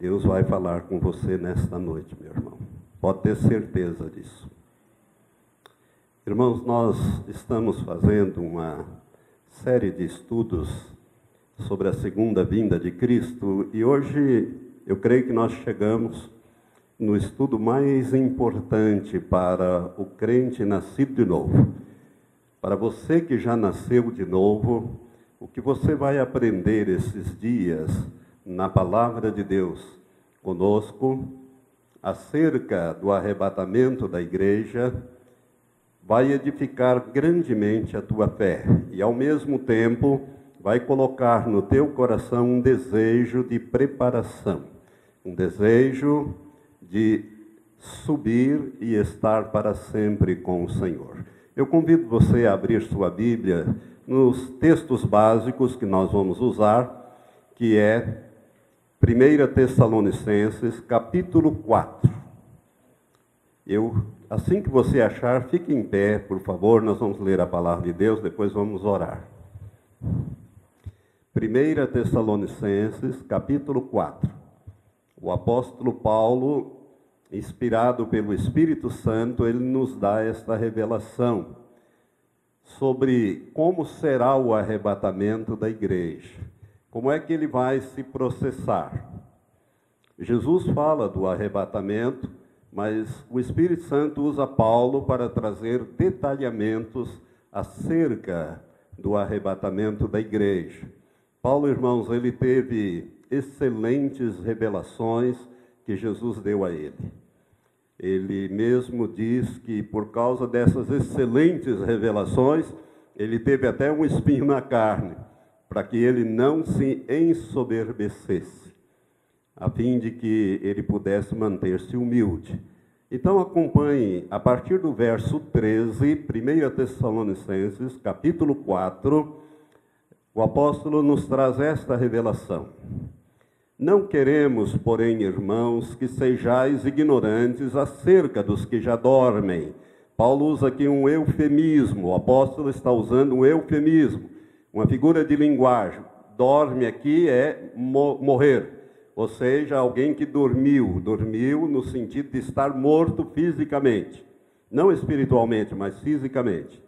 Deus vai falar com você nesta noite, meu irmão. Pode ter certeza disso. Irmãos, nós estamos fazendo uma série de estudos sobre a segunda vinda de Cristo e hoje eu creio que nós chegamos no estudo mais importante para o crente nascido de novo. Para você que já nasceu de novo, o que você vai aprender esses dias na palavra de Deus conosco, acerca do arrebatamento da igreja, vai edificar grandemente a tua fé e, ao mesmo tempo, vai colocar no teu coração um desejo de preparação, um desejo de subir e estar para sempre com o Senhor. Eu convido você a abrir sua Bíblia nos textos básicos que nós vamos usar, que é 1 Tessalonicenses, capítulo 4. Assim que você achar, fique em pé, por favor, nós vamos ler a palavra de Deus, depois vamos orar. 1 Tessalonicenses, capítulo 4. O apóstolo Paulo, inspirado pelo Espírito Santo, ele nos dá esta revelação sobre como será o arrebatamento da igreja. Como é que ele vai se processar? Jesus fala do arrebatamento, mas o Espírito Santo usa Paulo para trazer detalhamentos acerca do arrebatamento da igreja. Paulo, irmãos, ele teve excelentes revelações que Jesus deu a ele. Ele mesmo diz que por causa dessas excelentes revelações, ele teve até um espinho na carne, para que ele não se ensoberbecesse, a fim de que ele pudesse manter-se humilde. Então acompanhe, a partir do verso 13, 1 Tessalonicenses, capítulo 4, o apóstolo nos traz esta revelação. Não queremos, porém, irmãos, que sejais ignorantes acerca dos que já dormem. Paulo usa aqui um eufemismo, o apóstolo está usando um eufemismo, uma figura de linguagem. Dorme aqui é morrer, ou seja, alguém que dormiu no sentido de estar morto fisicamente, não espiritualmente, mas fisicamente.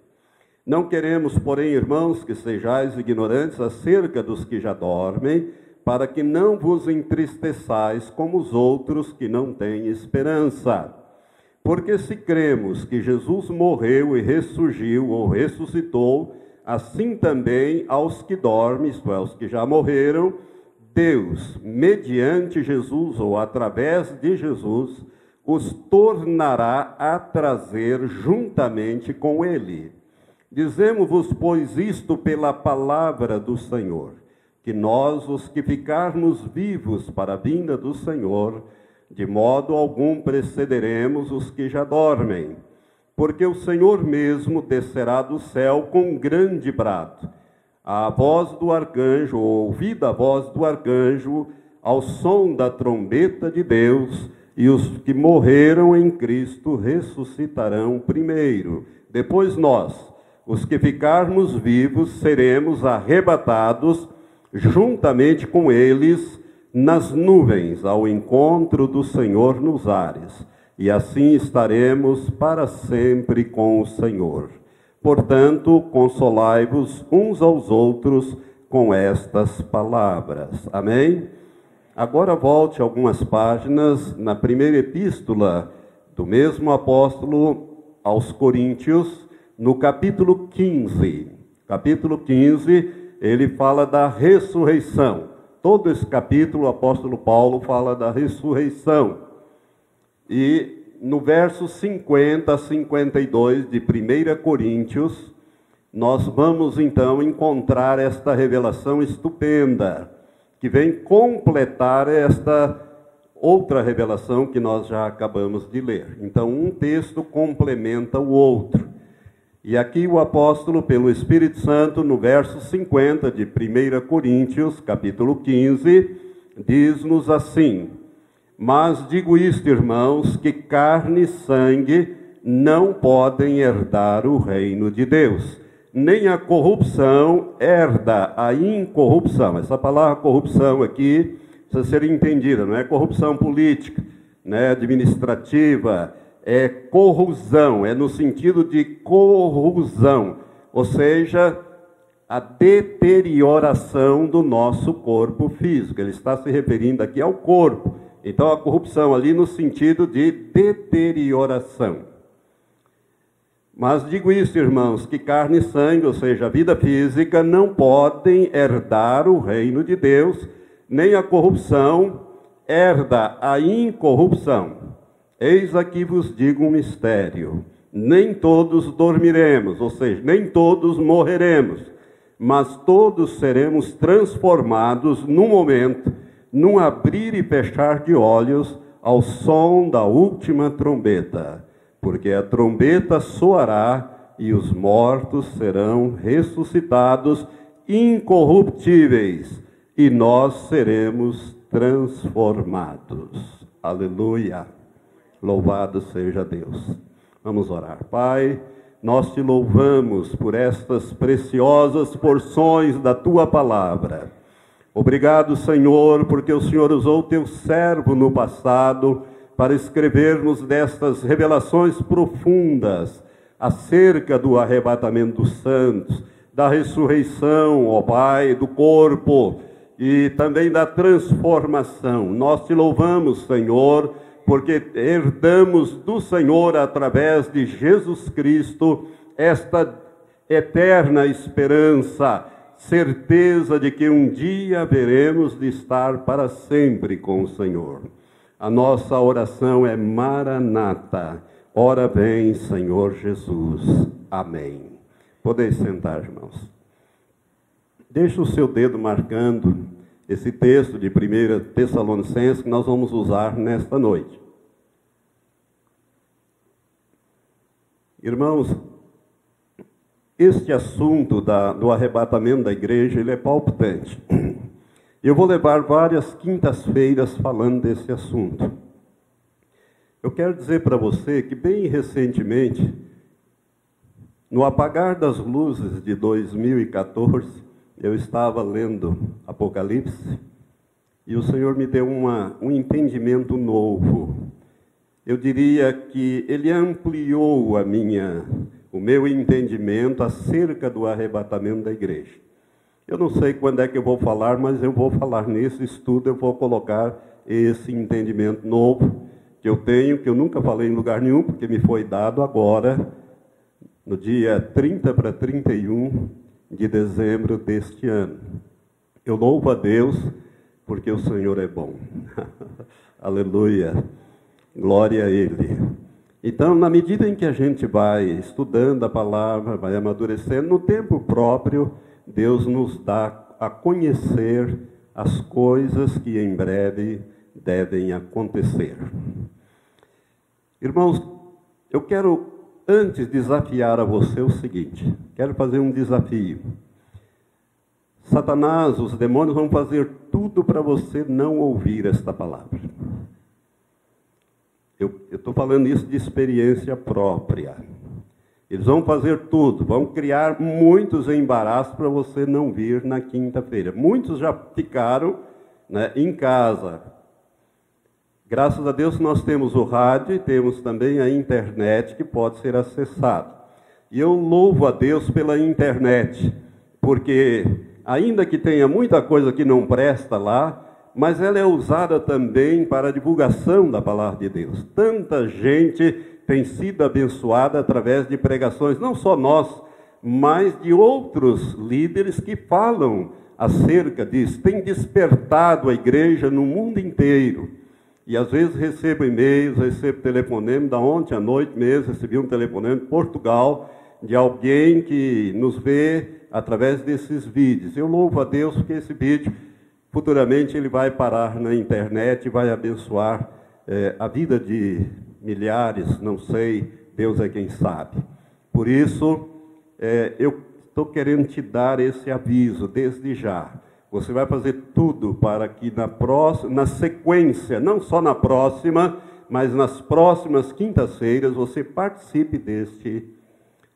Não queremos, porém, irmãos, que sejais ignorantes acerca dos que já dormem, para que não vos entristeçais como os outros que não têm esperança. Porque se cremos que Jesus morreu e ressurgiu ou ressuscitou, assim também aos que dormem, isto é, aos que já morreram, Deus, mediante Jesus ou através de Jesus, os tornará a trazer juntamente com Ele. Dizemos-vos, pois, isto pela palavra do Senhor, que nós, os que ficarmos vivos para a vinda do Senhor, de modo algum precederemos os que já dormem. Porque o Senhor mesmo descerá do céu com grande brado, a voz do arcanjo, ouvida a voz do arcanjo, ao som da trombeta de Deus, e os que morreram em Cristo ressuscitarão primeiro. Depois nós, os que ficarmos vivos, seremos arrebatados juntamente com eles nas nuvens, ao encontro do Senhor nos ares, e assim estaremos para sempre com o Senhor. Portanto, consolai-vos uns aos outros com estas palavras. Amém? Agora volte algumas páginas na primeira epístola do mesmo apóstolo aos Coríntios, no capítulo 15. Capítulo 15, ele fala da ressurreição. Todo esse capítulo, o apóstolo Paulo fala da ressurreição. E no verso 50 a 52 de 1 Coríntios, nós vamos então encontrar esta revelação estupenda, que vem completar esta outra revelação que nós já acabamos de ler. Então, um texto complementa o outro. E aqui o apóstolo, pelo Espírito Santo, no verso 50 de 1 Coríntios, capítulo 15, diz-nos assim: Mas digo isto, irmãos, que carne e sangue não podem herdar o reino de Deus, nem a corrupção herda a incorrupção. Essa palavra corrupção aqui precisa ser entendida, não é corrupção política, né, administrativa, é corrosão, é no sentido de corrosão, ou seja, a deterioração do nosso corpo físico. Ele está se referindo aqui ao corpo. Então, a corrupção ali no sentido de deterioração. Mas digo isso, irmãos, que carne e sangue, ou seja, a vida física, não podem herdar o reino de Deus, nem a corrupção herda a incorrupção. Eis aqui vos digo um mistério: nem todos dormiremos, ou seja, nem todos morreremos, mas todos seremos transformados num momento, num abrir e fechar de olhos, ao som da última trombeta. Porque a trombeta soará e os mortos serão ressuscitados incorruptíveis, e nós seremos transformados. Aleluia! Louvado seja Deus. Vamos orar. Pai, nós te louvamos por estas preciosas porções da tua palavra. Obrigado, Senhor, porque o Senhor usou o teu servo no passado para escrevermos destas revelações profundas acerca do arrebatamento dos santos, da ressurreição, ó Pai, do corpo e também da transformação. Nós te louvamos, Senhor, porque herdamos do Senhor, através de Jesus Cristo, esta eterna esperança, certeza de que um dia haveremos de estar para sempre com o Senhor. A nossa oração é Maranata, ora vem, Senhor Jesus. Amém. Podeis sentar, irmãos. Deixa o seu dedo marcando esse texto de 1 Tessalonicenses que nós vamos usar nesta noite. Irmãos, este assunto do arrebatamento da igreja, ele é palpitante. Eu vou levar várias quintas-feiras falando desse assunto. Eu quero dizer para você que bem recentemente, no apagar das luzes de 2014, eu estava lendo Apocalipse e o Senhor me deu um entendimento novo. Eu diria que Ele ampliou o meu entendimento acerca do arrebatamento da igreja. Eu não sei quando é que eu vou falar, mas eu vou falar nesse estudo, eu vou colocar esse entendimento novo que eu tenho, que eu nunca falei em lugar nenhum, porque me foi dado agora, no dia 30 para 31 de dezembro deste ano. Eu louvo a Deus, porque o Senhor é bom. Aleluia. Glória a Ele. Então, na medida em que a gente vai estudando a palavra, vai amadurecendo, no tempo próprio, Deus nos dá a conhecer as coisas que em breve devem acontecer. Irmãos, eu quero antes desafiar a você o seguinte, quero fazer um desafio. Satanás, os demônios vão fazer tudo para você não ouvir esta palavra. Eu estou falando isso de experiência própria. Eles vão fazer tudo, vão criar muitos embaraços para você não vir na quinta-feira. Muitos já ficaram, né, em casa. Graças a Deus nós temos o rádio e temos também a internet que pode ser acessado. E eu louvo a Deus pela internet, porque ainda que tenha muita coisa que não presta lá, mas ela é usada também para a divulgação da palavra de Deus. Tanta gente tem sido abençoada através de pregações, não só nós, mas de outros líderes que falam acerca disso. Tem despertado a igreja no mundo inteiro. E às vezes recebo e-mails, recebo telefonema, da ontem à noite mesmo, recebi um telefonema de Portugal, de alguém que nos vê através desses vídeos. Eu louvo a Deus porque esse vídeo, futuramente, ele vai parar na internet e vai abençoar a vida de milhares, não sei, Deus é quem sabe. Por isso, eu estou querendo te dar esse aviso desde já. Você vai fazer tudo para que na sequência, não só na próxima, mas nas próximas quintas-feiras, você participe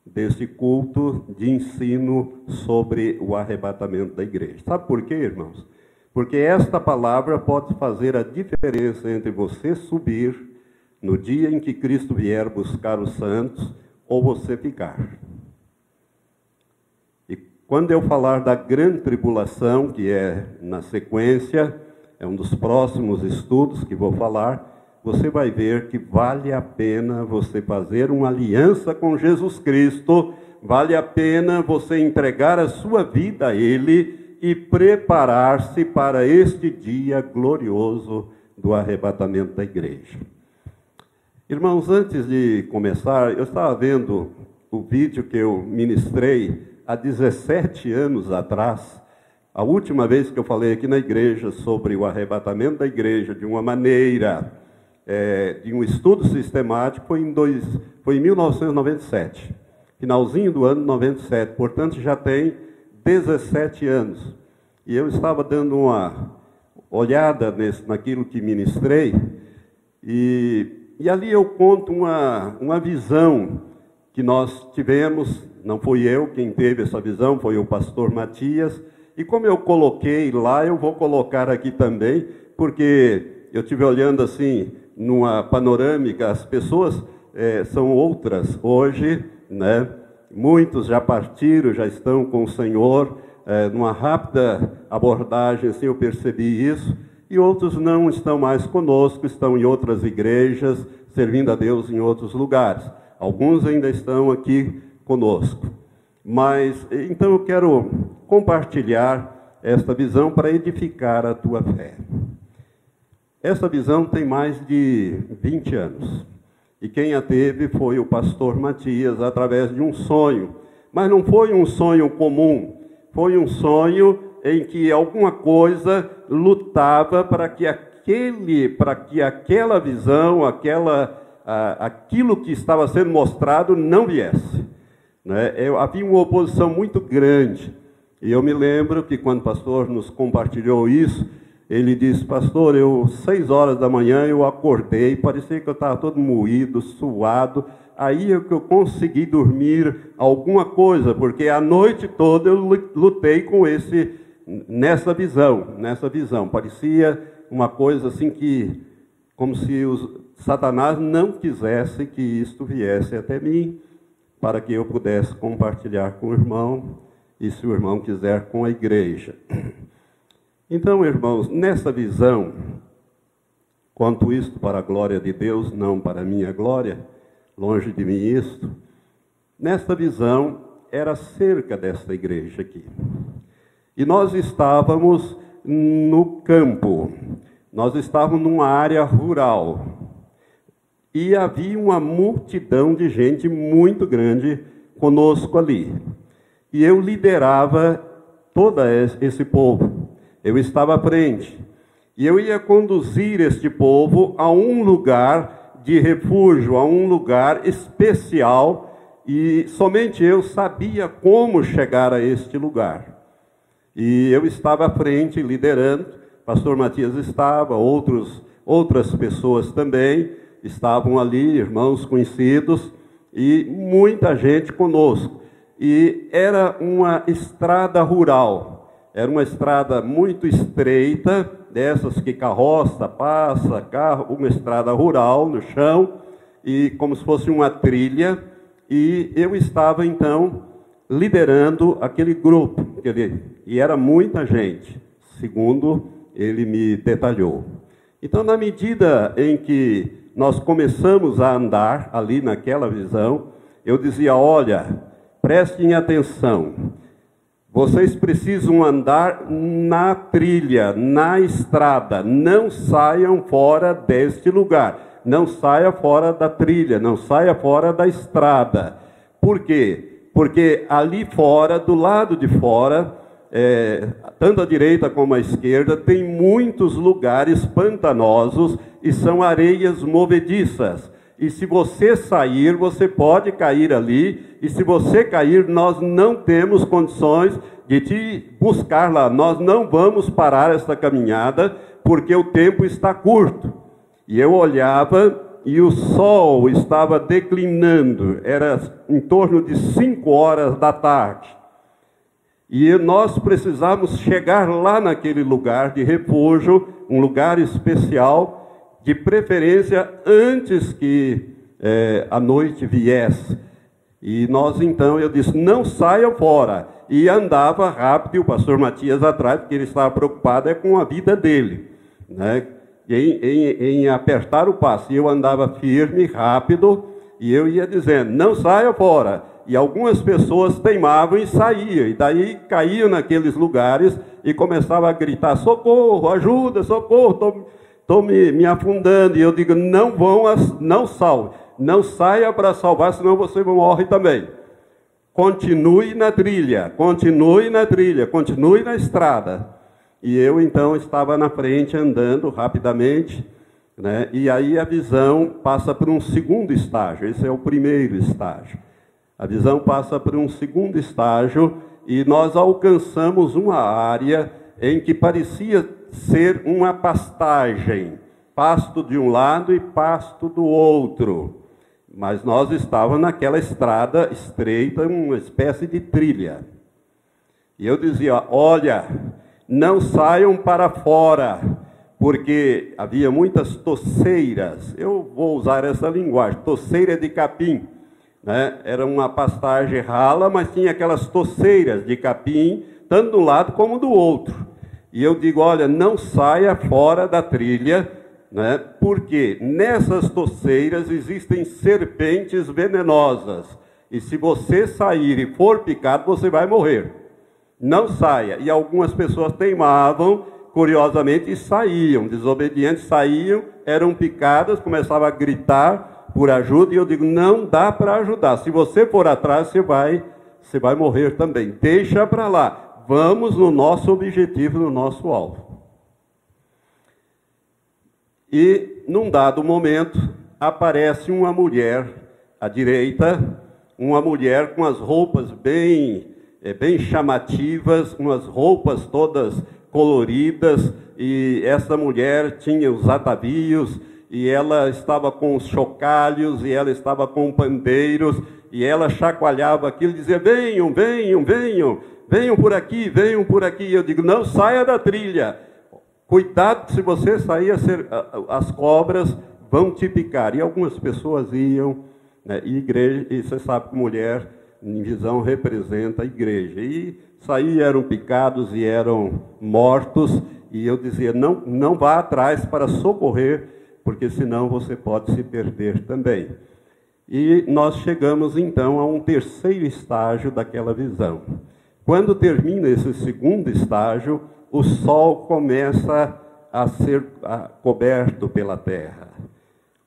deste culto de ensino sobre o arrebatamento da igreja. Sabe por quê, irmãos? porque esta palavra pode fazer a diferença entre você subir no dia em que Cristo vier buscar os santos ou você ficar. E quando eu falar da grande tribulação, que é na sequência, é um dos próximos estudos que vou falar, você vai ver que vale a pena você fazer uma aliança com Jesus Cristo, vale a pena você entregar a sua vida a Ele e preparar-se para este dia glorioso do arrebatamento da igreja. Irmãos, antes de começar, eu estava vendo o vídeo que eu ministrei há 17 anos atrás. A última vez que eu falei aqui na igreja sobre o arrebatamento da igreja de uma maneira, de um estudo sistemático, foi em 1997, finalzinho do ano 97, portanto já tem 17 anos. E eu estava dando uma olhada naquilo que ministrei, e ali eu conto uma visão que nós tivemos. Não fui eu quem teve essa visão, foi o pastor Matias, e como eu coloquei lá, eu vou colocar aqui também, porque eu estive olhando assim, numa panorâmica, as pessoas são outras hoje, né? Muitos já partiram, já estão com o Senhor, numa rápida abordagem, assim, eu percebi isso, e outros não estão mais conosco, estão em outras igrejas, servindo a Deus em outros lugares. Alguns ainda estão aqui conosco. Mas, então eu quero compartilhar esta visão para edificar a tua fé. Essa visão tem mais de 20 anos. E quem a teve foi o pastor Matias, através de um sonho. Mas não foi um sonho comum, foi um sonho em que alguma coisa lutava para que aquela visão, aquilo que estava sendo mostrado não viesse. Né? Havia uma oposição muito grande. E eu me lembro que quando o pastor nos compartilhou isso, ele disse: pastor, 6 horas da manhã eu acordei, parecia que eu estava todo moído, suado. Aí é que eu consegui dormir alguma coisa, porque a noite toda eu lutei com nessa visão. Parecia uma coisa assim como se Satanás não quisesse que isto viesse até mim, para que eu pudesse compartilhar com o irmão, e se o irmão quiser, com a igreja. Então, irmãos, nessa visão, quanto isto para a glória de Deus, não para a minha glória, longe de mim isto, nesta visão era cerca desta igreja aqui. E nós estávamos no campo, nós estávamos numa área rural, e havia uma multidão de gente muito grande conosco ali. E eu liderava todo esse povo. Eu estava à frente. E eu ia conduzir este povo a um lugar de refúgio, a um lugar especial. E somente eu sabia como chegar a este lugar. E eu estava à frente, liderando. Pastor Matias estava, outras pessoas também estavam ali, irmãos conhecidos, e muita gente conosco. E era uma estrada rural, era uma estrada muito estreita, dessas que carroça passa, carro, uma estrada rural no chão, e como se fosse uma trilha, e eu estava então liderando aquele grupo, e era muita gente, segundo ele me detalhou. Então, na medida em que nós começamos a andar ali naquela visão, eu dizia: olha, prestem atenção, vocês precisam andar na trilha, na estrada, não saiam fora deste lugar, não saia fora da trilha, não saia fora da estrada. Por quê? Porque ali fora, do lado de fora, tanto a direita como a esquerda, tem muitos lugares pantanosos e são areias movediças. E se você sair, você pode cair ali, e se você cair, nós não temos condições de te buscar lá. Nós não vamos parar esta caminhada, porque o tempo está curto. E eu olhava, e o sol estava declinando, era em torno de 5 horas da tarde. E nós precisamos chegar lá naquele lugar de refúgio, um lugar especial, de preferência antes que a noite viesse. E nós então, eu disse, não saiam fora. E andava rápido, e o pastor Matias atrás, porque ele estava preocupado com a vida dele, né? Em apertar o passo. E eu andava firme, rápido, e eu ia dizendo, não saia fora. E algumas pessoas teimavam e saíam, e daí caíam naqueles lugares e começavam a gritar, socorro, ajuda, socorro, estou me afundando. E eu digo, não salve, não saia para salvar, senão você morre também. Continue na trilha, continue na trilha, continue na estrada. E eu então estava na frente andando rapidamente, né? E aí a visão passa por um segundo estágio, esse é o primeiro estágio. A visão passa por um segundo estágio e nós alcançamos uma área em que parecia ser uma pastagem, pasto de um lado e pasto do outro. Mas nós estávamos naquela estrada estreita, uma espécie de trilha. E eu dizia, olha, não saiam para fora, porque havia muitas toceiras. Eu vou usar essa linguagem, toceira de capim, né? Era uma pastagem rala, mas tinha aquelas toceiras de capim, tanto de um lado como do outro. E eu digo, olha, não saia fora da trilha, né? Porque nessas toceiras existem serpentes venenosas. E se você sair e for picado, você vai morrer. Não saia. E algumas pessoas teimavam, curiosamente, e saíam. Desobedientes saíam, eram picadas, começavam a gritar por ajuda. E eu digo, não dá para ajudar. Se você for atrás, você vai morrer também. Deixa para lá. Vamos no nosso objetivo, no nosso alvo. E, num dado momento, aparece uma mulher à direita, uma mulher com as roupas bem chamativas, umas roupas todas coloridas, e essa mulher tinha os atavios, e ela estava com os chocalhos, e ela estava com pandeiros, e ela chacoalhava aquilo e dizia, venham, venham, venham, venham por aqui, venham por aqui. E eu digo, não saia da trilha. Cuidado, se você sair, as cobras vão te picar. E algumas pessoas iam, né, igreja, e você sabe que mulher, em visão, representa a igreja. E saíam, eram picados e eram mortos. E eu dizia, não vá atrás para socorrer, porque senão você pode se perder também. E nós chegamos então a um terceiro estágio daquela visão. Quando termina esse segundo estágio, o sol começa a ser coberto pela terra.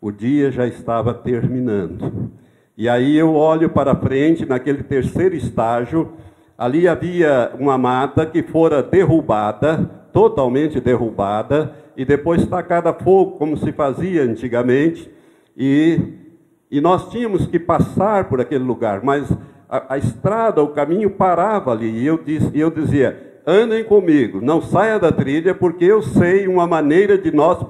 O dia já estava terminando. E aí eu olho para frente, naquele terceiro estágio, ali havia uma mata que fora derrubada, totalmente derrubada, e depois tacada a fogo, como se fazia antigamente, e nós tínhamos que passar por aquele lugar, mas a estrada, o caminho parava ali, e eu dizia, andem comigo, não saia da trilha, porque eu sei uma maneira de nós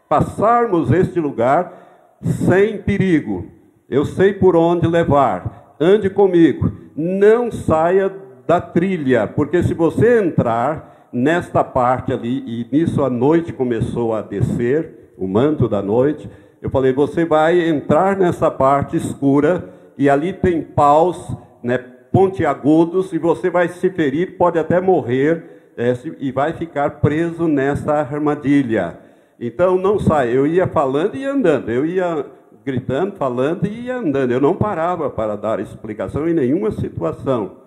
passarmos este lugar sem perigo. Eu sei por onde levar, ande comigo, não saia da trilha, porque se você entrar nesta parte ali, e nisso a noite começou a descer, o manto da noite, eu falei, você vai entrar nessa parte escura, e ali tem paus, né, pontiagudos, e você vai se ferir, pode até morrer, e vai ficar preso nessa armadilha. Então não sai. Eu ia falando e andando, eu ia gritando, falando e ia andando. Eu não parava para dar explicação em nenhuma situação.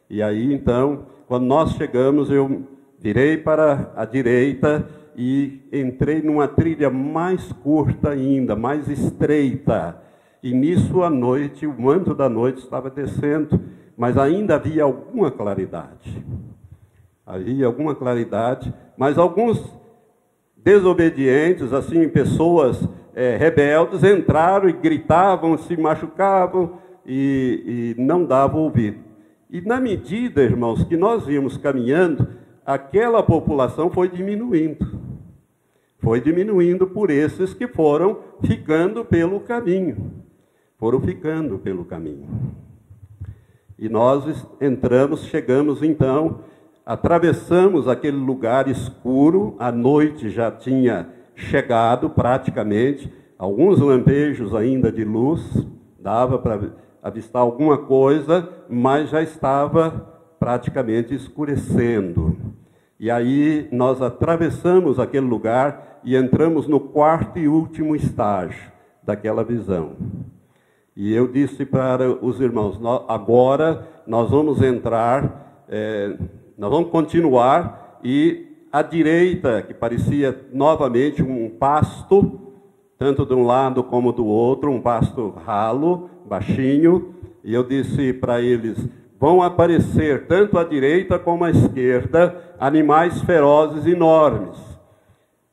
E aí então, quando nós chegamos, eu virei para a direita e entrei numa trilha mais curta ainda, mais estreita. E nisso à noite, o manto da noite estava descendo, mas ainda havia alguma claridade. Havia alguma claridade, mas alguns desobedientes, assim, pessoas rebeldes, entraram e gritavam, se machucavam e não davam ouvido. E na medida, irmãos, que nós íamos caminhando, aquela população foi diminuindo. Foi diminuindo por esses que foram ficando pelo caminho. Foram ficando pelo caminho. E nós entramos, chegamos então, atravessamos aquele lugar escuro, a noite já tinha chegado praticamente, alguns lampejos ainda de luz, dava para avistar alguma coisa, mas já estava praticamente escurecendo. E aí nós atravessamos aquele lugar e entramos no quarto e último estágio daquela visão. E eu disse para os irmãos, agora nós vamos entrar, nós vamos continuar, e à direita, que parecia novamente um pasto, tanto de um lado como do outro, um pasto ralo, baixinho, e eu disse para eles, vão aparecer tanto à direita como à esquerda animais ferozes enormes.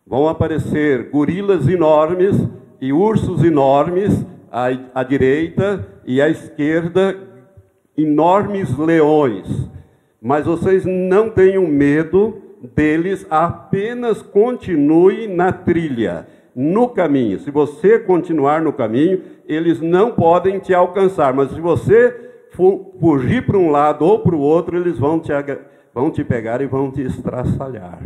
Vão aparecer gorilas enormes e ursos enormes à direita, e à esquerda enormes leões. Mas vocês não tenham medo deles, apenas continue na trilha, no caminho. Se você continuar no caminho, eles não podem te alcançar, mas se você fugir para um lado ou para o outro, eles vão te pegar e vão te estraçalhar.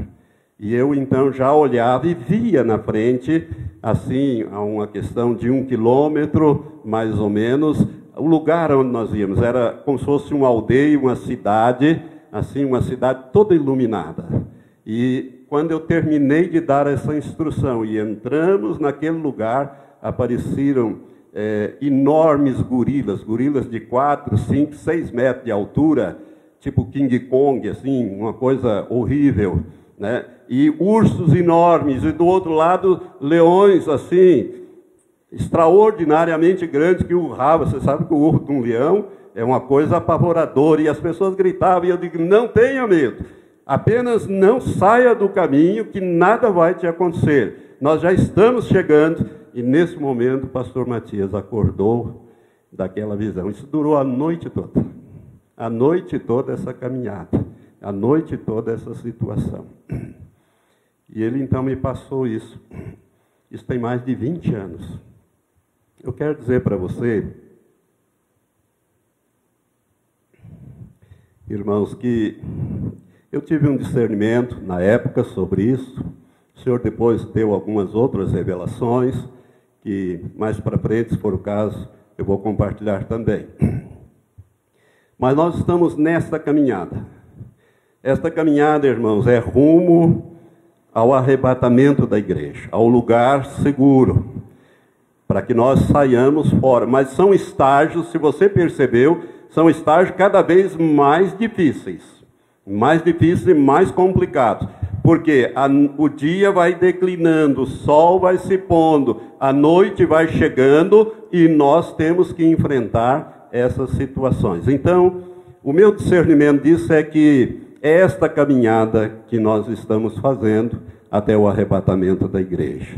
E eu então já olhava e via na frente, assim, a uma questão de 1 quilômetro, mais ou menos, o lugar onde nós íamos. Era como se fosse uma aldeia, uma cidade, assim, uma cidade toda iluminada. E quando eu terminei de dar essa instrução e entramos naquele lugar, apareceram enormes gorilas de 4, 5, 6 metros de altura, tipo King Kong, assim, uma coisa horrível, né? E ursos enormes, e do outro lado, leões, assim, extraordinariamente grandes, que urravam. Você sabe que o urro de um leão é uma coisa apavoradora, e as pessoas gritavam, e eu digo, não tenha medo, apenas não saia do caminho, que nada vai te acontecer. Nós já estamos chegando, e nesse momento o pastor Matias acordou daquela visão. Isso durou a noite toda essa caminhada, a noite toda essa situação. E ele então me passou isso. Isso tem mais de 20 anos. Eu quero dizer para você, irmãos, que eu tive um discernimento na época sobre isso. O Senhor depois deu algumas outras revelações, que mais para frente, se for o caso, eu vou compartilhar também. Mas nós estamos nesta caminhada. Esta caminhada, irmãos, é rumo ao arrebatamento da igreja, ao lugar seguro, para que nós saiamos fora. Mas são estágios, se você percebeu, são estágios cada vez mais difíceis e mais complicados, porque o dia vai declinando, o sol vai se pondo, a noite vai chegando, e nós temos que enfrentar essas situações. Então, o meu discernimento disso é que é esta caminhada que nós estamos fazendo até o arrebatamento da igreja.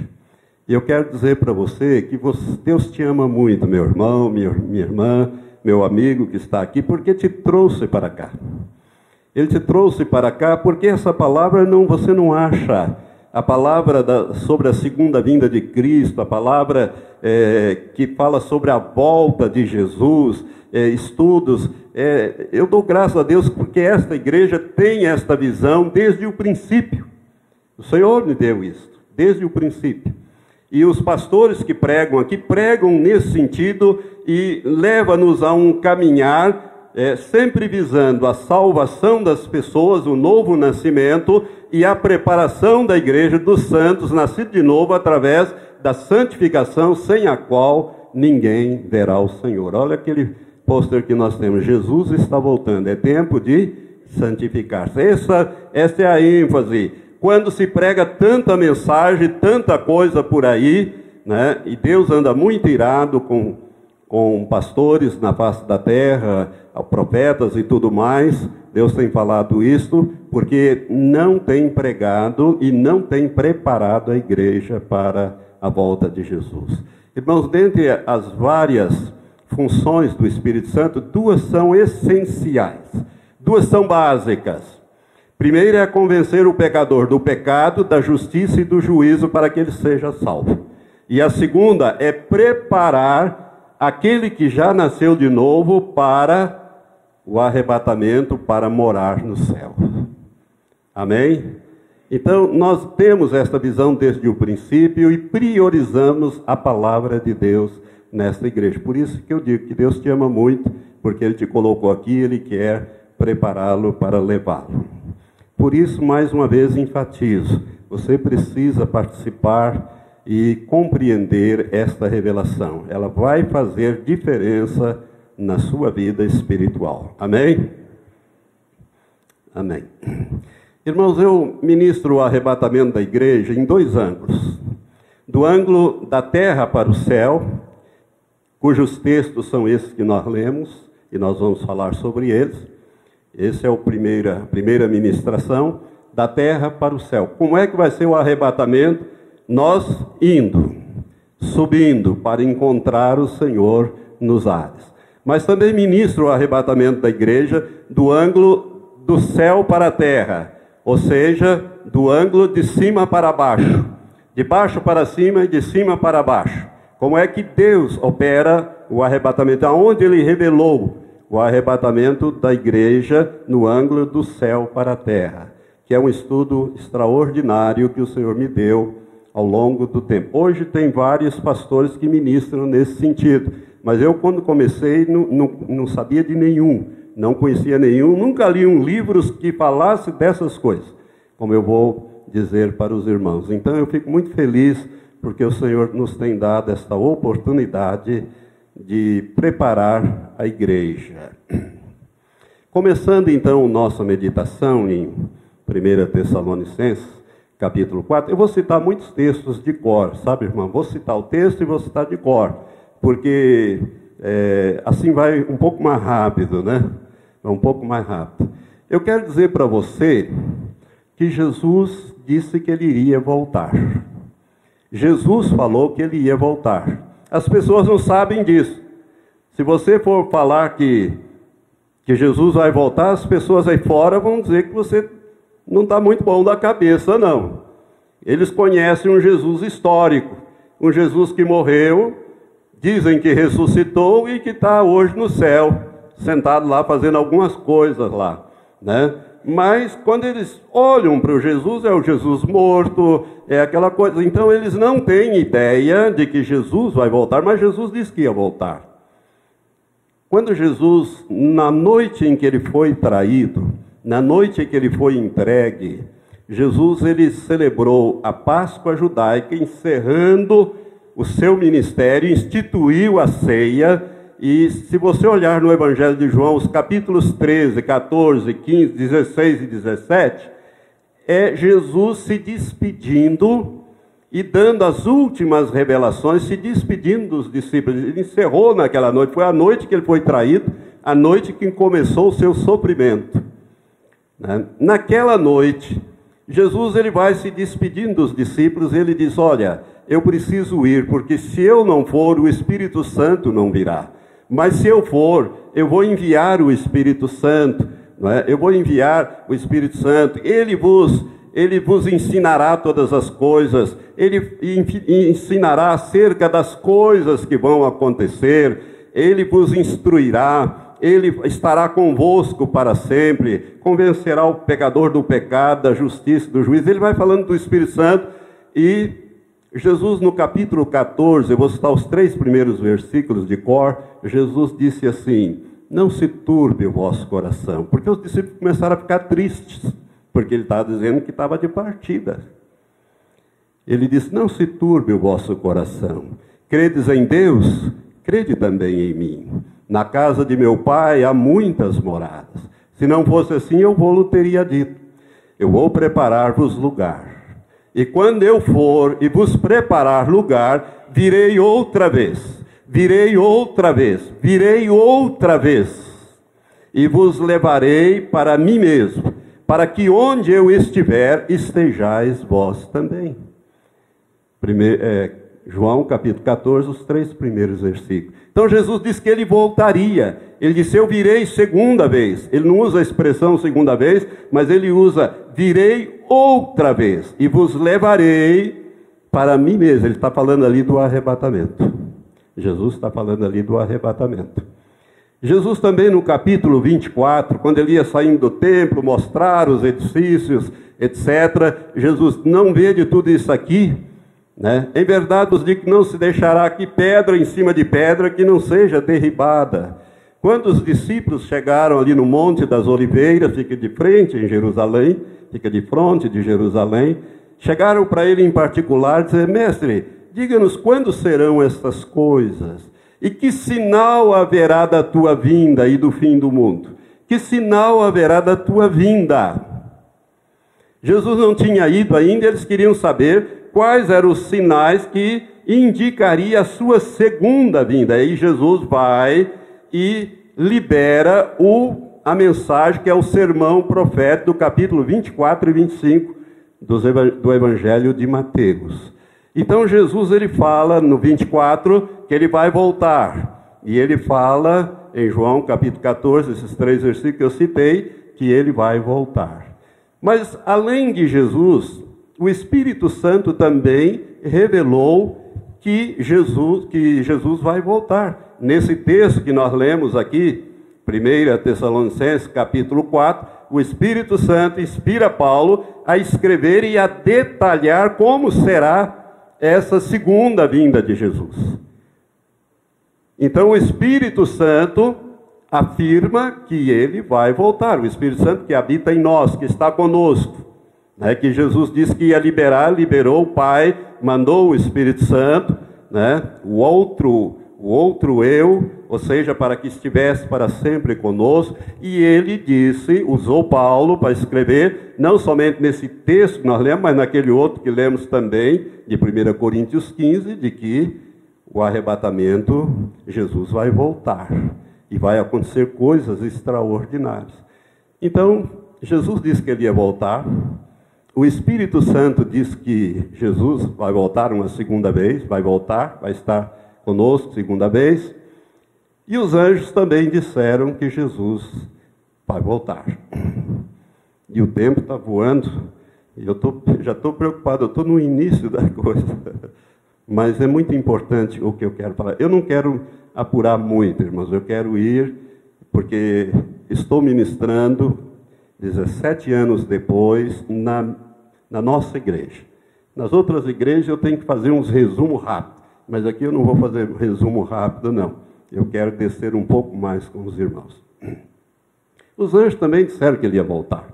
E eu quero dizer para você que Deus te ama muito, meu irmão, minha irmã, meu amigo que está aqui, porque te trouxe para cá. Ele te trouxe para cá porque essa palavra você não acha. A palavra sobre a segunda vinda de Cristo, a palavra que fala sobre a volta de Jesus, estudos. Eu dou graças a Deus porque esta igreja tem esta visão desde o princípio. O Senhor me deu isso, desde o princípio. E os pastores que pregam aqui, pregam nesse sentido e levam-nos a um caminhar, sempre visando a salvação das pessoas, o novo nascimento e a preparação da igreja dos santos, nascidos de novo através da santificação, sem a qual ninguém verá o Senhor. Olha aquele pôster que nós temos, Jesus está voltando, é tempo de santificar-se. Essa é a ênfase. Quando se prega tanta mensagem, tanta coisa por aí, né? E Deus anda muito irado com pastores na face da terra, profetas e tudo mais. Deus tem falado isso porque não tem pregado e não tem preparado a igreja para a volta de Jesus. Irmãos, dentre as várias funções do Espírito Santo, 2 são essenciais, 2 são básicas. Primeiro é convencer o pecador do pecado, da justiça e do juízo para que ele seja salvo. E a segunda é preparar aquele que já nasceu de novo para o arrebatamento para morar no céu. Amém? Então, nós temos esta visão desde o princípio e priorizamos a palavra de Deus nesta igreja. Por isso que eu digo que Deus te ama muito, porque Ele te colocou aqui, Ele quer prepará-lo para levá-lo. Por isso, mais uma vez, enfatizo, você precisa participar e compreender esta revelação. Ela vai fazer diferença na sua vida espiritual. Amém? Amém. Irmãos, eu ministro o arrebatamento da igreja em 2 ângulos. Do ângulo da terra para o céu, cujos textos são esses que nós lemos, e nós vamos falar sobre eles. Essa é a primeira ministração, da terra para o céu. Como é que vai ser o arrebatamento? Nós indo, subindo para encontrar o Senhor nos ares. Mas também ministro o arrebatamento da igreja do ângulo do céu para a terra, ou seja, do ângulo de cima para baixo, de baixo para cima e de cima para baixo. Como é que Deus opera o arrebatamento? Aonde Ele revelou o arrebatamento da igreja no ângulo do céu para a terra, que é um estudo extraordinário que o Senhor me deu ao longo do tempo. Hoje tem vários pastores que ministram nesse sentido, mas eu, quando comecei, não sabia de nenhum, não conhecia nenhum, nunca li um livro que falasse dessas coisas, como eu vou dizer para os irmãos. Então eu fico muito feliz, porque o Senhor nos tem dado esta oportunidade de preparar a igreja. Começando então nossa meditação em 1 Tessalonicenses, capítulo 4, eu vou citar muitos textos de cor, sabe, irmão? Vou citar o texto e vou citar de cor, porque assim vai um pouco mais rápido, né? Vai um pouco mais rápido. Eu quero dizer para você que Jesus disse que Ele iria voltar. Jesus falou que Ele ia voltar. As pessoas não sabem disso. Se você for falar que Jesus vai voltar, as pessoas aí fora vão dizer que você não está muito bom da cabeça, não. Eles conhecem um Jesus histórico, um Jesus que morreu, dizem que ressuscitou e que está hoje no céu, sentado lá fazendo algumas coisas lá, né? Mas quando eles olham para o Jesus, é o Jesus morto, é aquela coisa. Então eles não têm ideia de que Jesus vai voltar, mas Jesus disse que ia voltar. Quando Jesus, na noite em que Ele foi traído, na noite em que Ele foi entregue, Jesus ele celebrou a Páscoa judaica, encerrando o seu ministério, instituiu a ceia. E se você olhar no Evangelho de João, os capítulos 13, 14, 15, 16 e 17, é Jesus se despedindo e dando as últimas revelações, se despedindo dos discípulos. Ele encerrou naquela noite, foi a noite que ele foi traído, a noite que começou o seu sofrimento. Naquela noite, Jesus ele vai se despedindo dos discípulos, ele diz: olha, eu preciso ir, porque se eu não for, o Espírito Santo não virá. Mas se eu for, eu vou enviar o Espírito Santo, não é? Eu vou enviar o Espírito Santo, ele vos ensinará todas as coisas, ele ensinará acerca das coisas que vão acontecer, ele vos instruirá, ele estará convosco para sempre, convencerá o pecador do pecado, da justiça, do juízo. Ele vai falando do Espírito Santo. E Jesus, no capítulo 14, eu vou citar os 3 primeiros versículos de cor. Jesus disse assim: não se turbe o vosso coração, porque os discípulos começaram a ficar tristes, porque ele estava dizendo que estava de partida. Ele disse: não se turbe o vosso coração, credes em Deus, crede também em mim. Na casa de meu pai há muitas moradas. Se não fosse assim, eu vou-lhe teria dito: eu vou preparar-vos lugar. E quando eu for e vos preparar lugar, virei outra vez, virei outra vez, virei outra vez, e vos levarei para mim mesmo, para que onde eu estiver, estejais vós também. João capítulo 14, os 3 primeiros versículos. Então Jesus disse que ele voltaria. Ele disse: eu virei segunda vez. Ele não usa a expressão segunda vez, mas ele usa: virei outra vez e vos levarei para mim mesmo. Ele está falando ali do arrebatamento. Jesus está falando ali do arrebatamento. Jesus também no capítulo 24, quando ele ia saindo do templo, mostrar os edifícios, etc., Jesus, não vê de tudo isso aqui, né? Em verdade vos digo que não se deixará aqui pedra em cima de pedra que não seja derribada. Quando os discípulos chegaram ali no Monte das Oliveiras, fica de frente em Jerusalém, fica de fronte de Jerusalém, chegaram para ele em particular e disseram: mestre, diga-nos quando serão estas coisas? E que sinal haverá da tua vinda e do fim do mundo? Que sinal haverá da tua vinda? Jesus não tinha ido ainda, eles queriam saber quais eram os sinais que indicaria a sua segunda vinda. Aí Jesus vai e libera a mensagem que é o sermão profético do capítulo 24 e 25 do Evangelho de Mateus. Então Jesus ele fala no 24 que ele vai voltar. E ele fala em João capítulo 14, esses 3 versículos que eu citei, que ele vai voltar. Mas além de Jesus, o Espírito Santo também revelou que Jesus vai voltar. Nesse texto que nós lemos aqui, 1 Tessalonicenses capítulo 4, o Espírito Santo inspira Paulo a escrever e a detalhar como será essa segunda vinda de Jesus. Então o Espírito Santo afirma que ele vai voltar. O Espírito Santo que habita em nós, que está conosco, né? Que Jesus disse que ia liberar, liberou. O Pai mandou o Espírito Santo, né? O outro eu, ou seja, para que estivesse para sempre conosco. E ele disse, usou Paulo para escrever, não somente nesse texto que nós lemos, mas naquele outro que lemos também, de 1 Coríntios 15, de que o arrebatamento, Jesus vai voltar. E vai acontecer coisas extraordinárias. Então, Jesus disse que ele ia voltar. O Espírito Santo diz que Jesus vai voltar uma segunda vez, vai voltar, vai estar conosco segunda vez. E os anjos também disseram que Jesus vai voltar. E o tempo está voando, e já estou preocupado, eu estou no início da coisa. Mas é muito importante o que eu quero falar. Eu não quero apurar muito, irmãos, eu quero ir, porque estou ministrando 17 anos depois na nossa igreja. Nas outras igrejas eu tenho que fazer uns resumos rápidos, mas aqui eu não vou fazer resumo rápido, não. Eu quero descer um pouco mais com os irmãos. Os anjos também disseram que ele ia voltar.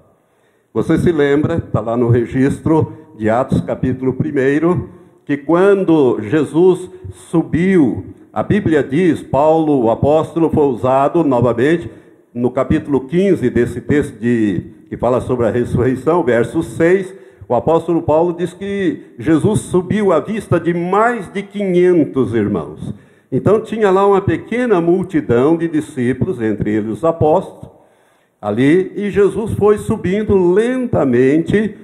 Você se lembra, está lá no registro de Atos capítulo 1, que quando Jesus subiu, a Bíblia diz, Paulo, o apóstolo, foi usado novamente, no capítulo 15 desse texto que fala sobre a ressurreição, verso 6, o apóstolo Paulo diz que Jesus subiu à vista de mais de 500 irmãos. Então tinha lá uma pequena multidão de discípulos, entre eles os apóstolos, ali, e Jesus foi subindo lentamente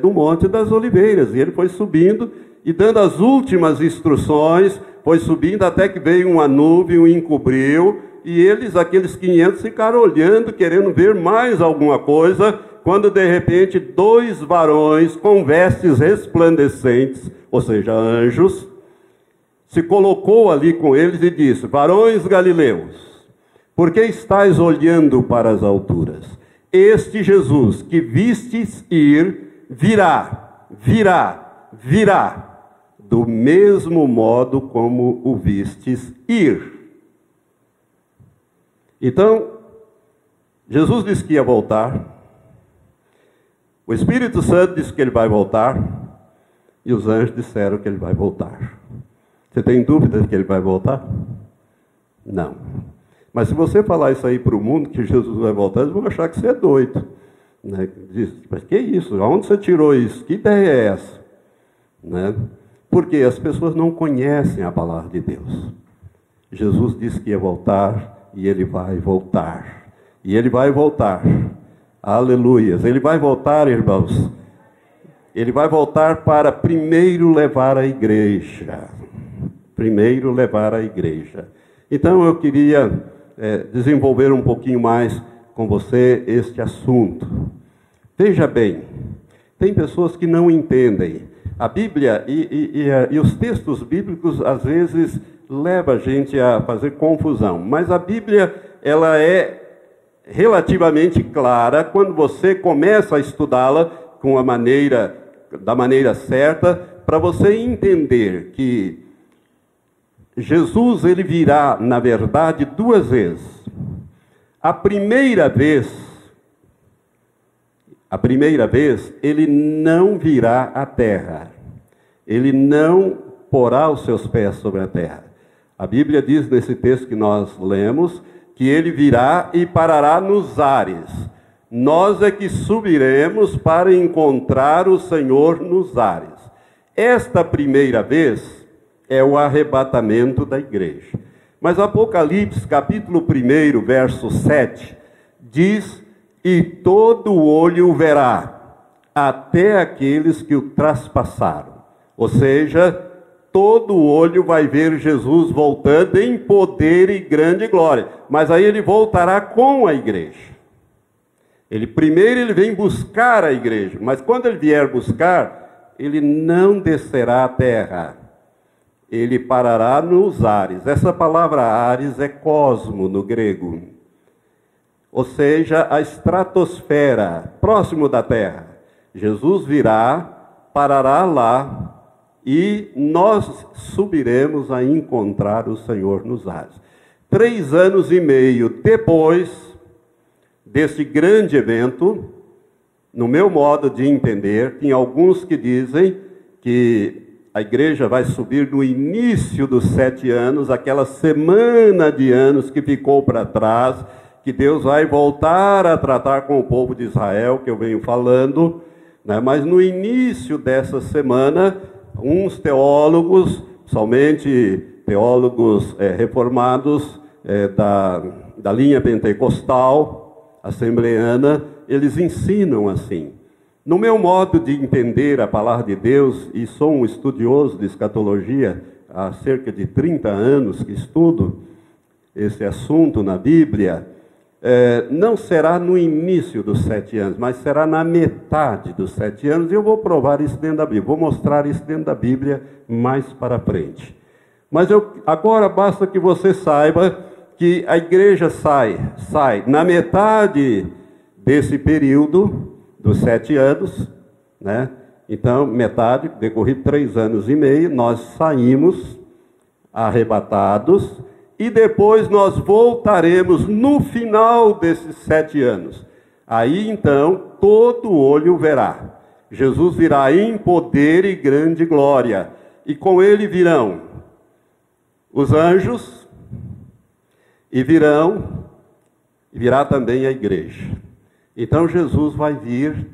do Monte das Oliveiras, e ele foi subindo e dando as últimas instruções, foi subindo até que veio uma nuvem, o encobriu, e eles, aqueles 500, ficaram olhando, querendo ver mais alguma coisa, quando de repente 2 varões com vestes resplandecentes, ou seja, anjos, se colocou ali com eles e disse: varões galileus, por que estáis olhando para as alturas? Este Jesus que vistes ir, virá, do mesmo modo como o vistes ir. Então, Jesus disse que ia voltar, o Espírito Santo disse que ele vai voltar, e os anjos disseram que ele vai voltar. Você tem dúvida de que ele vai voltar? Não. Mas se você falar isso aí para o mundo, que Jesus vai voltar, eles vão achar que você é doido, né? Diz, mas que isso? Aonde você tirou isso? Que ideia é essa? Né? Porque as pessoas não conhecem a palavra de Deus. Jesus disse que ia voltar, e ele vai voltar. E ele vai voltar. Aleluias. Ele vai voltar, irmãos. Ele vai voltar para primeiro levar a igreja. Primeiro levar a igreja. Então eu queria desenvolver um pouquinho mais com você este assunto. Veja bem, tem pessoas que não entendem. A Bíblia e os textos bíblicos às vezes levam a gente a fazer confusão. Mas a Bíblia ela é relativamente clara quando você começa a estudá-la da maneira certa, para você entender que Jesus, ele virá, na verdade, duas vezes. A primeira vez, ele não virá à terra. Ele não porá os seus pés sobre a terra. A Bíblia diz nesse texto que nós lemos, que ele virá e parará nos ares. Nós é que subiremos para encontrar o Senhor nos ares. Esta primeira vez é o arrebatamento da igreja. Mas Apocalipse, capítulo 1, verso 7, diz: e todo olho o verá, até aqueles que o traspassaram. Ou seja, todo olho vai ver Jesus voltando em poder e grande glória. Mas aí ele voltará com a igreja. Primeiro ele vem buscar a igreja, mas quando ele vier buscar, ele não descerá à terra. Ele parará nos ares. Essa palavra ares é cosmo no grego. Ou seja, a estratosfera, próximo da terra. Jesus virá, parará lá, e nós subiremos a encontrar o Senhor nos ares. 3 anos e meio depois desse grande evento, no meu modo de entender, tem alguns que dizem que a igreja vai subir no início dos 7 anos, aquela semana de anos que ficou para trás, que Deus vai voltar a tratar com o povo de Israel, que eu venho falando, né? Mas no início dessa semana, uns teólogos, somente teólogos reformados da linha pentecostal, assembleana, eles ensinam assim. No meu modo de entender a palavra de Deus, e sou um estudioso de escatologia, há cerca de 30 anos que estudo esse assunto na Bíblia, não será no início dos 7 anos, mas será na metade dos 7 anos, e eu vou provar isso dentro da Bíblia, vou mostrar isso dentro da Bíblia mais para frente. Mas agora basta que você saiba que a igreja sai na metade desse período dos 7 anos, né? Então, metade, decorrido 3 anos e meio, nós saímos arrebatados, e depois nós voltaremos no final desses 7 anos. Aí então, todo olho verá. Jesus virá em poder e grande glória, e com ele virão os anjos, e virá também a igreja. Então Jesus vai vir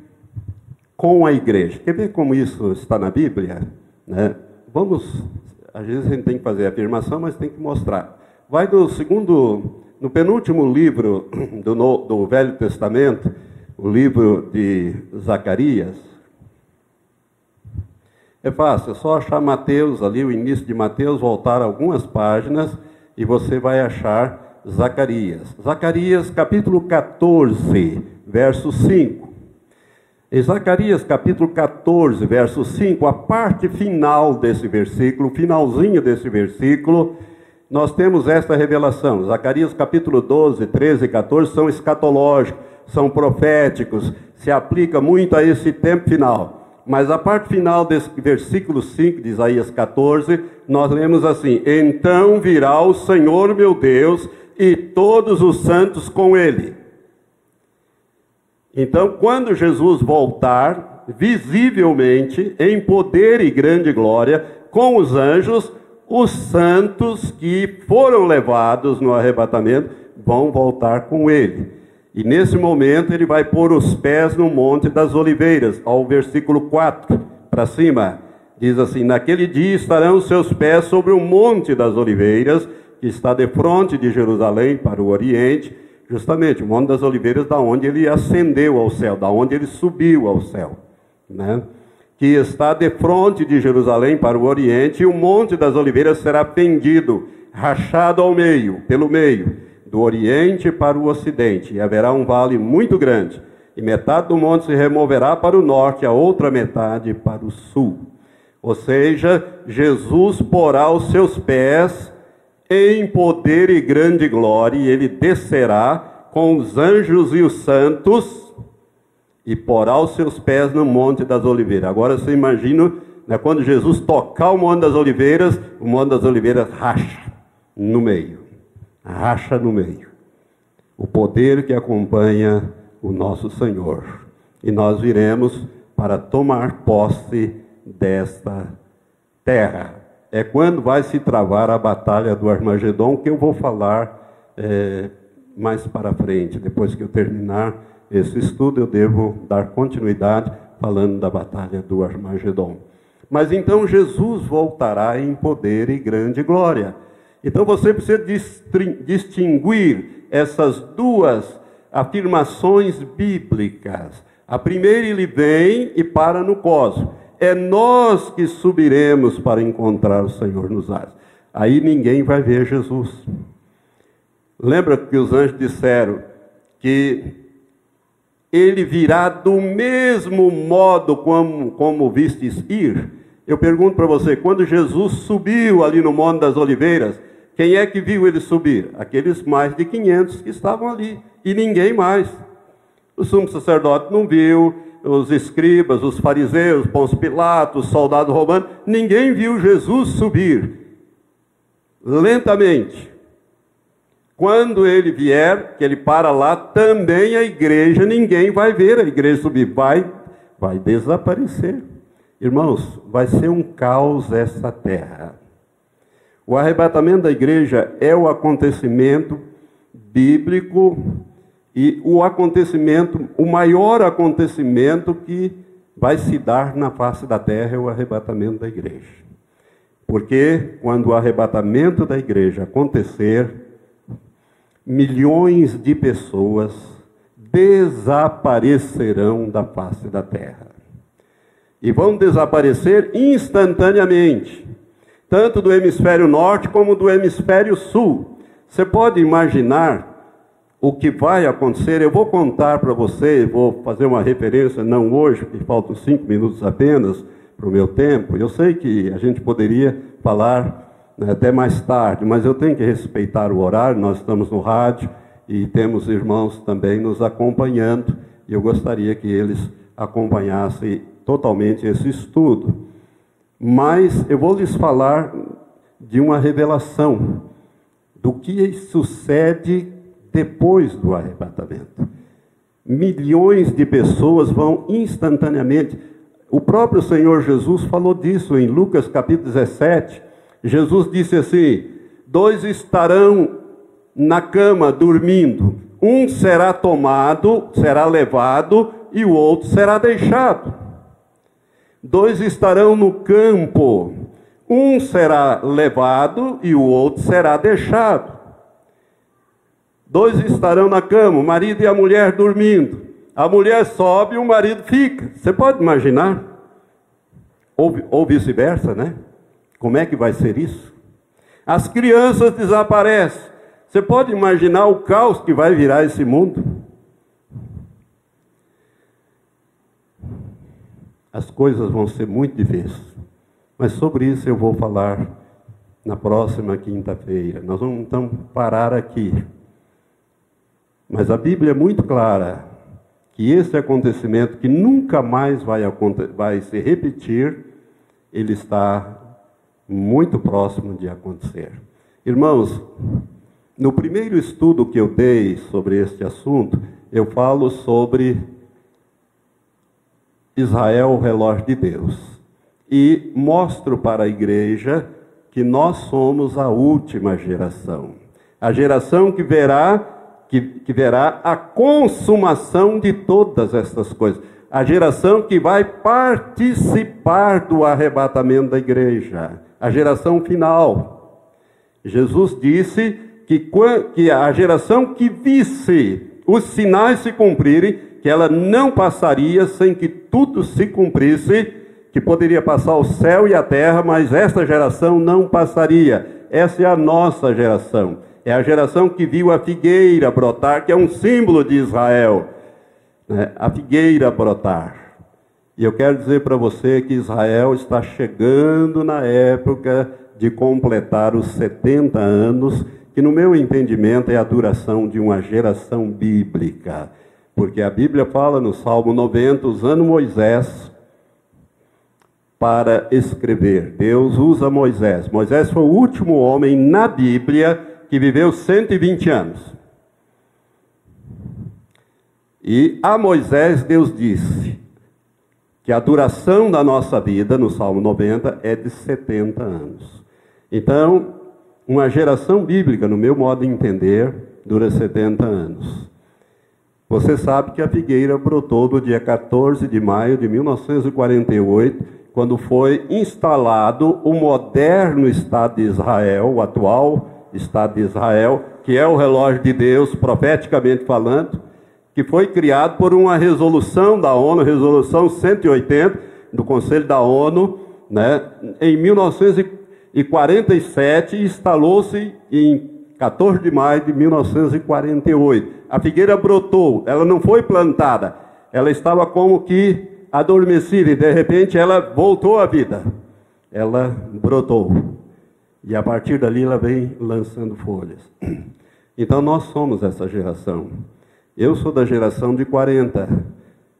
com a igreja. Quer ver como isso está na Bíblia? Né? Às vezes a gente tem que fazer a afirmação, mas tem que mostrar. Vai no penúltimo livro do Velho Testamento, o livro de Zacarias. É fácil, é só achar Mateus ali, o início de Mateus, voltar algumas páginas e você vai achar Zacarias. Zacarias capítulo 14, verso 5. Em Zacarias capítulo 14, verso 5, a parte final desse versículo, finalzinho desse versículo, nós temos esta revelação. Zacarias capítulo 12, 13 e 14 são escatológicos, são proféticos, se aplica muito a esse tempo final. Mas a parte final desse versículo 5 de Isaías 14, nós lemos assim: então virá o Senhor meu Deus e todos os santos com ele. Então, quando Jesus voltar, visivelmente, em poder e grande glória, com os anjos, os santos que foram levados no arrebatamento vão voltar com ele. E nesse momento ele vai pôr os pés no Monte das Oliveiras, ao versículo 4 para cima. Diz assim: naquele dia estarão os seus pés sobre o Monte das Oliveiras, que está defronte de Jerusalém para o Oriente, justamente o Monte das Oliveiras, da onde ele ascendeu ao céu, da onde ele subiu ao céu, né? Que está defronte de Jerusalém para o Oriente, e o Monte das Oliveiras será fendido, rachado ao meio, pelo meio, do Oriente para o Ocidente, e haverá um vale muito grande, e metade do monte se removerá para o norte, a outra metade para o sul. Ou seja, Jesus porá os seus pés em poder e grande glória, e ele descerá com os anjos e os santos e porá os seus pés no Monte das Oliveiras. Agora você imagina, né, quando Jesus tocar o Monte das Oliveiras racha no meio. Racha no meio. O poder que acompanha o nosso Senhor. E nós viremos para tomar posse desta terra. É quando vai se travar a batalha do Armagedon, que eu vou falar mais para frente. Depois que eu terminar esse estudo, eu devo dar continuidade falando da batalha do Armagedon. Mas então Jesus voltará em poder e grande glória. Então você precisa distinguir essas duas afirmações bíblicas. A primeira, ele vem e para no cosmos. É nós que subiremos para encontrar o Senhor nos ares. Aí ninguém vai ver Jesus. Lembra que os anjos disseram que ele virá do mesmo modo como vistes ir? Eu pergunto para você, quando Jesus subiu ali no Monte das Oliveiras, quem é que viu ele subir? Aqueles mais de 500 que estavam ali, e ninguém mais. O sumo sacerdote não viu, os escribas, os fariseus, Pôncio Pilatos, os soldados romanos, ninguém viu Jesus subir. Lentamente. Quando ele vier, que ele para lá, também a igreja, ninguém vai ver a igreja subir, vai desaparecer. Irmãos, vai ser um caos essa terra. O arrebatamento da igreja é o acontecimento bíblico e o maior acontecimento que vai se dar na face da terra é o arrebatamento da igreja. Porque quando o arrebatamento da igreja acontecer, milhões de pessoas desaparecerão da face da terra. E vão desaparecer instantaneamente, tanto do hemisfério norte como do hemisfério sul. Você pode imaginar o que vai acontecer? Eu vou contar para você, vou fazer uma referência, não hoje, porque faltam 5 minutos apenas para o meu tempo. Eu sei que a gente poderia falar até mais tarde, mas eu tenho que respeitar o horário. Nós estamos no rádio e temos irmãos também nos acompanhando, e eu gostaria que eles acompanhassem totalmente esse estudo. Mas eu vou lhes falar de uma revelação do que sucede depois do arrebatamento. Milhões de pessoas vão instantaneamente. O próprio Senhor Jesus falou disso em Lucas capítulo 17. Jesus disse assim: 2 estarão na cama dormindo, um será tomado, será levado, e o outro será deixado. 2 estarão no campo, um será levado e o outro será deixado. 2 estarão na cama, o marido e a mulher dormindo. A mulher sobe e o marido fica. Você pode imaginar? Ou vice-versa, né? Como é que vai ser isso? As crianças desaparecem. Você pode imaginar o caos que vai virar esse mundo? As coisas vão ser muito difíceis. Mas sobre isso eu vou falar na próxima quinta-feira. Nós vamos então parar aqui. Mas a Bíblia é muito clara que esse acontecimento, que nunca mais vai se repetir, ele está muito próximo de acontecer. Irmãos, no primeiro estudo que eu dei sobre este assunto, eu falo sobre Israel, o relógio de Deus, e mostro para a igreja que nós somos a última geração, a geração que verá a consumação de todas essas coisas, a geração que vai participar do arrebatamento da igreja, a geração final. Jesus disse que a geração que visse os sinais se cumprirem, que ela não passaria sem que tudo se cumprisse, que poderia passar o céu e a terra, mas esta geração não passaria. Essa é a nossa geração. É a geração que viu a figueira brotar, que é um símbolo de Israel, né? A figueira brotar. E eu quero dizer para você que Israel está chegando na época de completar os 70 anos, que no meu entendimento é a duração de uma geração bíblica. Porque a Bíblia fala no Salmo 90, usando Moisés para escrever. Deus usa Moisés. Moisés foi o último homem na Bíblia que viveu 120 anos. E a Moisés Deus disse que a duração da nossa vida, no Salmo 90, é de 70 anos. Então, uma geração bíblica, no meu modo de entender, dura 70 anos. Você sabe que a figueira brotou no dia 14 de maio de 1948, quando foi instalado o moderno Estado de Israel, o atual Estado de Israel, que é o relógio de Deus, profeticamente falando, que foi criado por uma resolução da ONU, resolução 180, do Conselho da ONU, né, em 1947, e instalou-se em 14 de maio de 1948. A figueira brotou, ela não foi plantada, ela estava como que adormecida, e de repente ela voltou à vida. Ela brotou. E a partir dali ela vem lançando folhas. Então nós somos essa geração. Eu sou da geração de 40,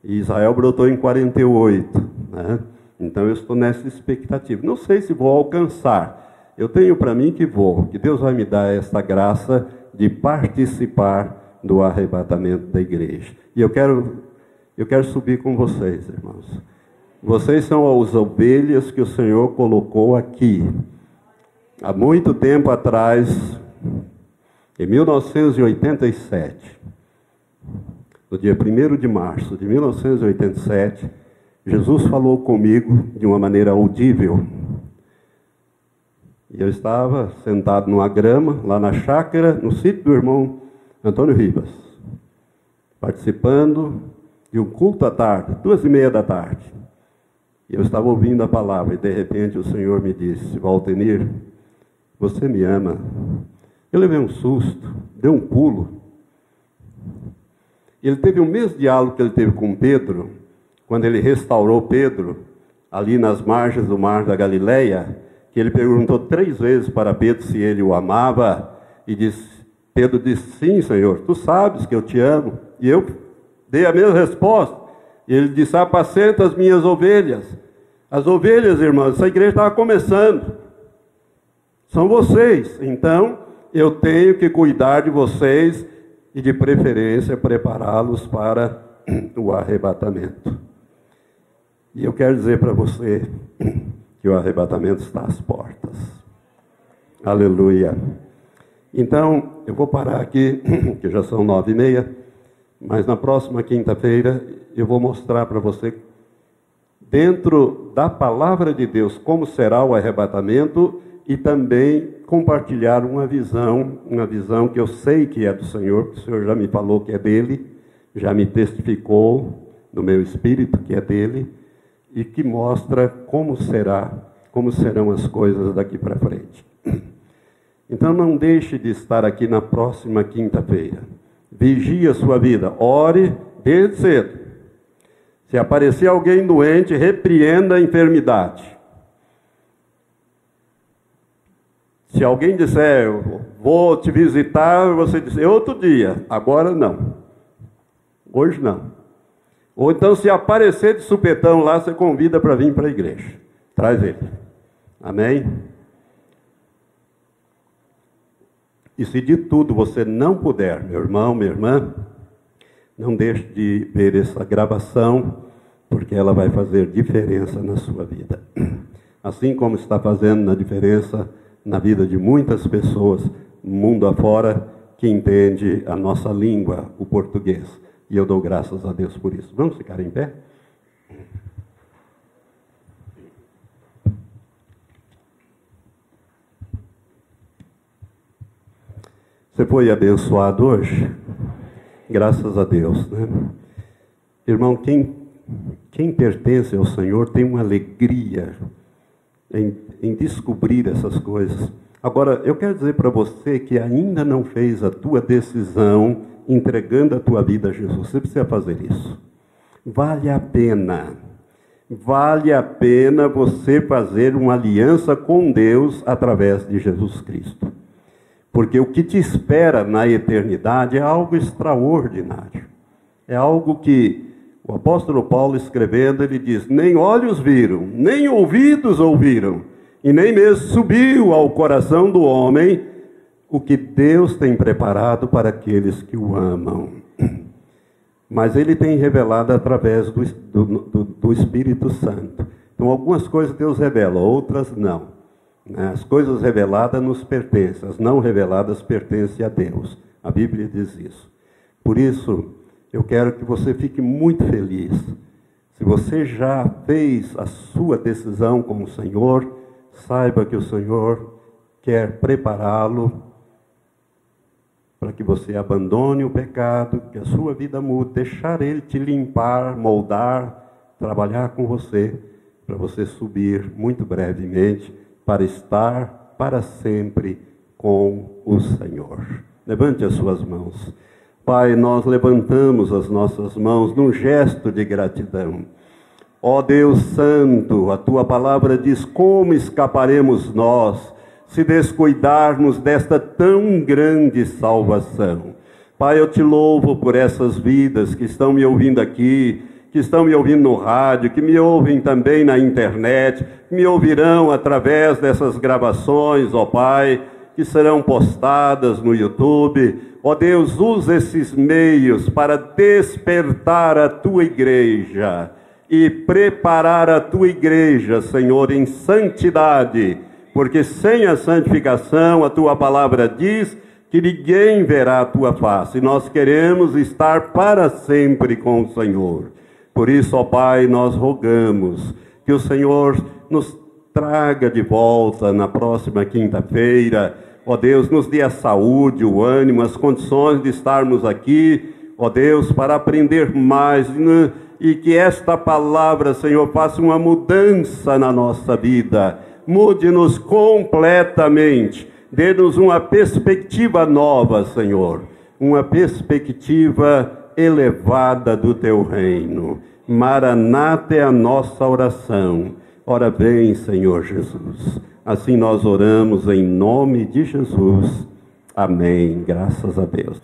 e Israel brotou em 48, né? Então eu estou nessa expectativa. Não sei se vou alcançar. Eu tenho para mim que vou, que Deus vai me dar essa graça de participar do arrebatamento da igreja. E eu quero subir com vocês, irmãos. Vocês são as ovelhas que o Senhor colocou aqui. Há muito tempo atrás, em 1987, no dia 1º de março de 1987, Jesus falou comigo de uma maneira audível. E eu estava sentado numa grama, lá na chácara, no sítio do irmão Antônio Ribas, participando de um culto à tarde, 2h30 da tarde. E eu estava ouvindo a palavra, e de repente o Senhor me disse: Valtenir, você me ama? Eu levei um susto, dei um pulo. Ele teve o mesmo diálogo que ele teve com Pedro, quando ele restaurou Pedro, ali nas margens do mar da Galileia, que ele perguntou 3 vezes para Pedro se ele o amava, e Pedro disse: sim, Senhor, tu sabes que eu te amo. E eu dei a mesma resposta. E ele disse: apacenta as minhas ovelhas. As ovelhas, irmãos, essa igreja estava começando. São vocês. Então, eu tenho que cuidar de vocês e, de preferência, prepará-los para o arrebatamento. E eu quero dizer para você que o arrebatamento está às portas. Aleluia. Então, eu vou parar aqui, que já são 9h30, mas na próxima quinta-feira eu vou mostrar para você, dentro da palavra de Deus, como será o arrebatamento, e também compartilhar uma visão que eu sei que é do Senhor, que o Senhor já me falou que é dele, já me testificou no meu espírito que é dele, e que mostra como serão as coisas daqui para frente. Então não deixe de estar aqui na próxima quinta-feira. Vigie a sua vida, ore desde cedo. Se aparecer alguém doente, repreenda a enfermidade. Se alguém disser: eu vou te visitar, você diz: é outro dia, agora não. Hoje não. Ou então, se aparecer de supetão lá, você convida para vir para a igreja. Traz ele. Amém? E se de tudo você não puder, meu irmão, minha irmã, não deixe de ver essa gravação, porque ela vai fazer diferença na sua vida. Assim como está fazendo na diferença na vida de muitas pessoas, mundo afora, que entende a nossa língua, o português. E eu dou graças a Deus por isso. Vamos ficar em pé? Você foi abençoado hoje? Graças a Deus, né? Irmão, quem pertence ao Senhor tem uma alegria em descobrir essas coisas. Agora, eu quero dizer para você que ainda não fez a tua decisão entregando a tua vida a Jesus. Você precisa fazer isso. Vale a pena. vale a pena você fazer uma aliança com Deus através de Jesus Cristo. Porque o que te espera na eternidade é algo extraordinário. É algo que o apóstolo Paulo escrevendo, ele diz: nem olhos viram, nem ouvidos ouviram, e nem mesmo subiu ao coração do homem o que Deus tem preparado para aqueles que o amam. Mas ele tem revelado através do Espírito Santo. Então algumas coisas Deus revela, outras não. As coisas reveladas nos pertencem, as não reveladas pertencem a Deus. A Bíblia diz isso. Por isso, eu quero que você fique muito feliz. Se você já fez a sua decisão com o Senhor, saiba que o Senhor quer prepará-lo para que você abandone o pecado, que a sua vida mude, deixar Ele te limpar, moldar, trabalhar com você, para você subir muito brevemente, para estar para sempre com o Senhor. Levante as suas mãos. Pai, nós levantamos as nossas mãos num gesto de gratidão. Ó Deus Santo, a Tua palavra diz: como escaparemos nós se descuidarmos desta tão grande salvação? Pai, eu te louvo por essas vidas que estão me ouvindo aqui, que estão me ouvindo no rádio, que me ouvem também na internet, que me ouvirão através dessas gravações, ó Pai, que serão postadas no YouTube. Ó Deus, usa esses meios para despertar a Tua igreja e preparar a Tua igreja, Senhor, em santidade, porque sem a santificação, a Tua palavra diz que ninguém verá a Tua face. E nós queremos estar para sempre com o Senhor. Por isso, ó Pai, nós rogamos que o Senhor nos traga de volta na próxima quinta-feira. Ó Deus, nos dê a saúde, o ânimo, as condições de estarmos aqui, ó Deus, para aprender mais, e que esta palavra, Senhor, faça uma mudança na nossa vida. Mude-nos completamente, dê-nos uma perspectiva nova, Senhor, uma perspectiva elevada do Teu reino. Maranata é a nossa oração. Ora bem, Senhor Jesus. Assim nós oramos em nome de Jesus. Amém. Graças a Deus.